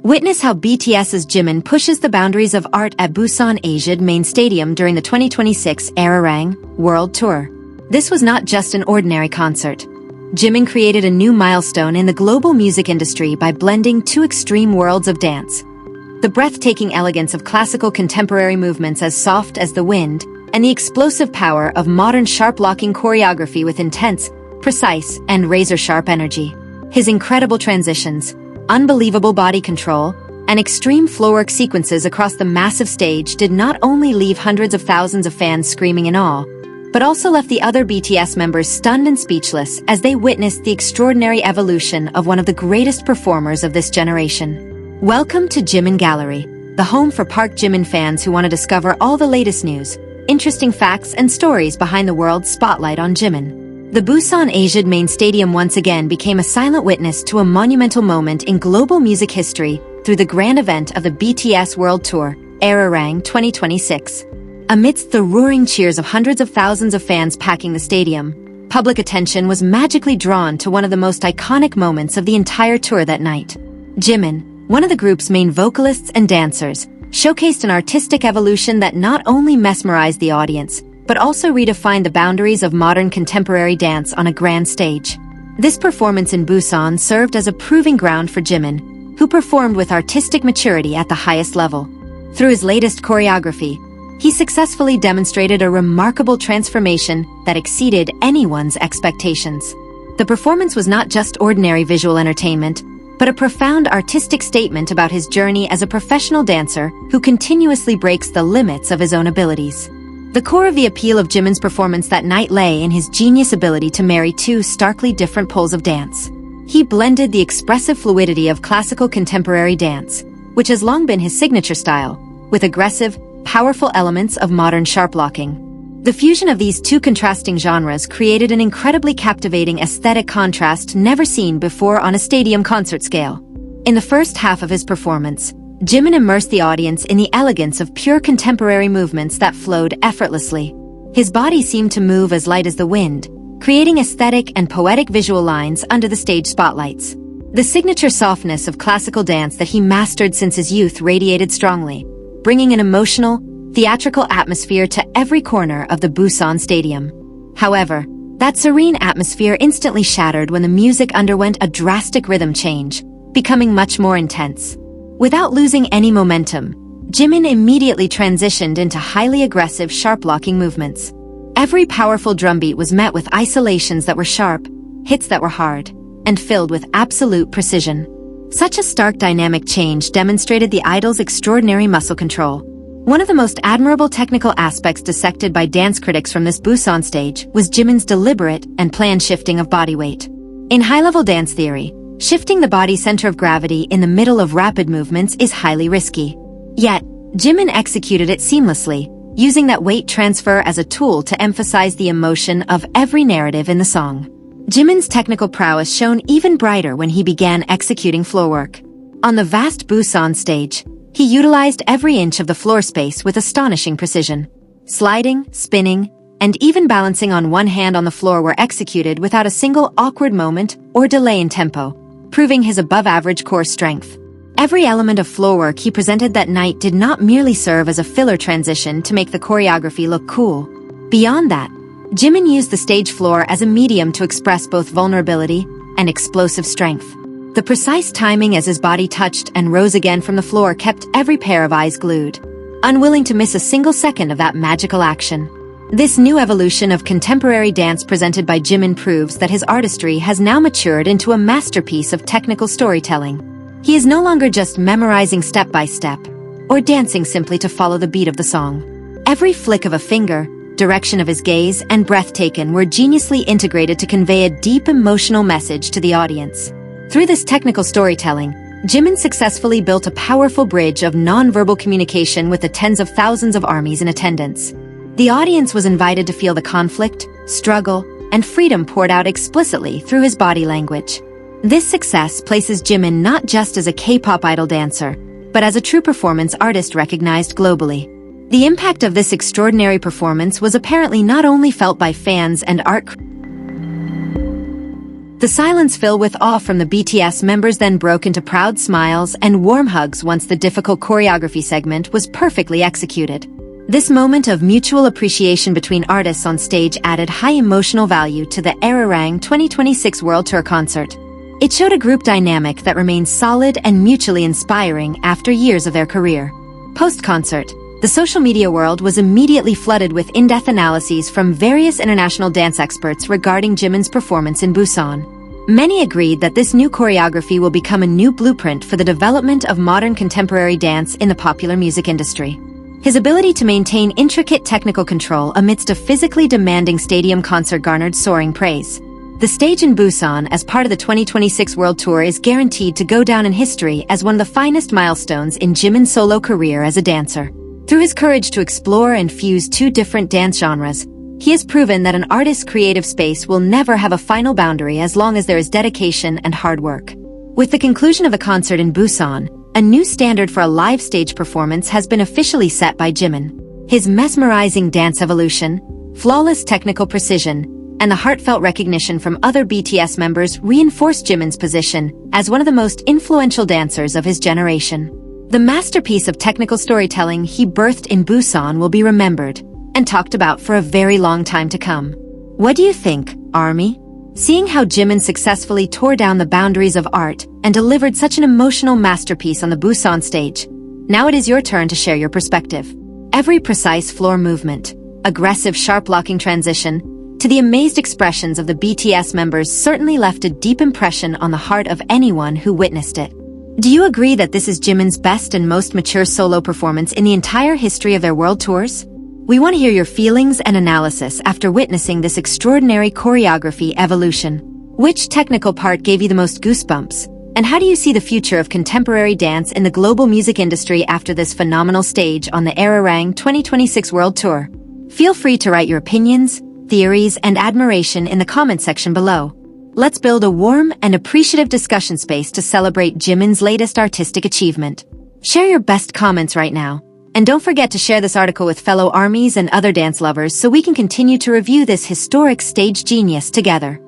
Witness how BTS's Jimin pushes the boundaries of art at Busan Asian Main Stadium during the 2026 Arirang World Tour. This was not just an ordinary concert. Jimin created a new milestone in the global music industry by blending two extreme worlds of dance. The breathtaking elegance of classical contemporary movements as soft as the wind, and the explosive power of modern sharp-locking choreography with intense, precise, and razor-sharp energy. His incredible transitions, unbelievable body control, and extreme floorwork sequences across the massive stage did not only leave hundreds of thousands of fans screaming in awe, but also left the other BTS members stunned and speechless as they witnessed the extraordinary evolution of one of the greatest performers of this generation. Welcome to Jimin Gallery, the home for Park Jimin fans who want to discover all the latest news, interesting facts, and stories behind the world's spotlight on Jimin. The Busan Asian Main Stadium once again became a silent witness to a monumental moment in global music history through the grand event of the BTS World Tour, Arirang 2026. Amidst the roaring cheers of hundreds of thousands of fans packing the stadium, public attention was magically drawn to one of the most iconic moments of the entire tour that night. Jimin, one of the group's main vocalists and dancers, showcased an artistic evolution that not only mesmerized the audience, but also redefined the boundaries of modern contemporary dance on a grand stage. This performance in Busan served as a proving ground for Jimin, who performed with artistic maturity at the highest level. Through his latest choreography, he successfully demonstrated a remarkable transformation that exceeded anyone's expectations. The performance was not just ordinary visual entertainment, but a profound artistic statement about his journey as a professional dancer who continuously breaks the limits of his own abilities. The core of the appeal of Jimin's performance that night lay in his genius ability to marry two starkly different poles of dance. He blended the expressive fluidity of classical contemporary dance, which has long been his signature style, with aggressive, powerful elements of modern sharp-locking. The fusion of these two contrasting genres created an incredibly captivating aesthetic contrast never seen before on a stadium concert scale. In the first half of his performance, Jimin immersed the audience in the elegance of pure contemporary movements that flowed effortlessly. His body seemed to move as light as the wind, creating aesthetic and poetic visual lines under the stage spotlights. The signature softness of classical dance that he mastered since his youth radiated strongly, bringing an emotional, theatrical atmosphere to every corner of the Busan Stadium. However, that serene atmosphere instantly shattered when the music underwent a drastic rhythm change, becoming much more intense. Without losing any momentum, Jimin immediately transitioned into highly aggressive sharp-locking movements. Every powerful drumbeat was met with isolations that were sharp, hits that were hard, and filled with absolute precision. Such a stark dynamic change demonstrated the idol's extraordinary muscle control. One of the most admirable technical aspects dissected by dance critics from this Busan stage was Jimin's deliberate and planned shifting of body weight. In high-level dance theory, shifting the body's center of gravity in the middle of rapid movements is highly risky. Yet, Jimin executed it seamlessly, using that weight transfer as a tool to emphasize the emotion of every narrative in the song. Jimin's technical prowess shone even brighter when he began executing floorwork. On the vast Busan stage, he utilized every inch of the floor space with astonishing precision. Sliding, spinning, and even balancing on one hand on the floor were executed without a single awkward moment or delay in tempo, proving his above-average core strength. Every element of floorwork he presented that night did not merely serve as a filler transition to make the choreography look cool. Beyond that, Jimin used the stage floor as a medium to express both vulnerability and explosive strength. The precise timing as his body touched and rose again from the floor kept every pair of eyes glued, unwilling to miss a single second of that magical action. This new evolution of contemporary dance presented by Jimin proves that his artistry has now matured into a masterpiece of technical storytelling. He is no longer just memorizing step by step, or dancing simply to follow the beat of the song. Every flick of a finger, direction of his gaze, and breath taken were geniusly integrated to convey a deep emotional message to the audience. Through this technical storytelling, Jimin successfully built a powerful bridge of non-verbal communication with the tens of thousands of armies in attendance. The audience was invited to feel the conflict, struggle, and freedom poured out explicitly through his body language. This success places Jimin not just as a K-pop idol dancer, but as a true performance artist recognized globally. The impact of this extraordinary performance was apparently not only felt by fans and art The silence filled with awe from the BTS members then broke into proud smiles and warm hugs once the difficult choreography segment was perfectly executed. This moment of mutual appreciation between artists on stage added high emotional value to the Arirang 2026 World Tour concert. It showed a group dynamic that remains solid and mutually inspiring after years of their career. Post-concert, the social media world was immediately flooded with in-depth analyses from various international dance experts regarding Jimin's performance in Busan. Many agreed that this new choreography will become a new blueprint for the development of modern contemporary dance in the popular music industry. His ability to maintain intricate technical control amidst a physically demanding stadium concert garnered soaring praise. The stage in Busan as part of the 2026 World Tour is guaranteed to go down in history as one of the finest milestones in Jimin's solo career as a dancer. Through his courage to explore and fuse two different dance genres, he has proven that an artist's creative space will never have a final boundary as long as there is dedication and hard work. With the conclusion of the concert in Busan, a new standard for a live stage performance has been officially set by Jimin. His mesmerizing dance evolution, flawless technical precision, and the heartfelt recognition from other BTS members reinforced Jimin's position as one of the most influential dancers of his generation. The masterpiece of technical storytelling he birthed in Busan will be remembered and talked about for a very long time to come. What do you think, ARMY? Seeing how Jimin successfully tore down the boundaries of art and delivered such an emotional masterpiece on the Busan stage, now it is your turn to share your perspective. Every precise floor movement, aggressive sharp locking transition, to the amazed expressions of the BTS members certainly left a deep impression on the heart of anyone who witnessed it. Do you agree that this is Jimin's best and most mature solo performance in the entire history of their world tours? We want to hear your feelings and analysis after witnessing this extraordinary choreography evolution. Which technical part gave you the most goosebumps? And how do you see the future of contemporary dance in the global music industry after this phenomenal stage on the Arirang 2026 World Tour? Feel free to write your opinions, theories, and admiration in the comment section below. Let's build a warm and appreciative discussion space to celebrate Jimin's latest artistic achievement. Share your best comments right now. And don't forget to share this article with fellow ARMYs and other dance lovers so we can continue to review this historic stage genius together.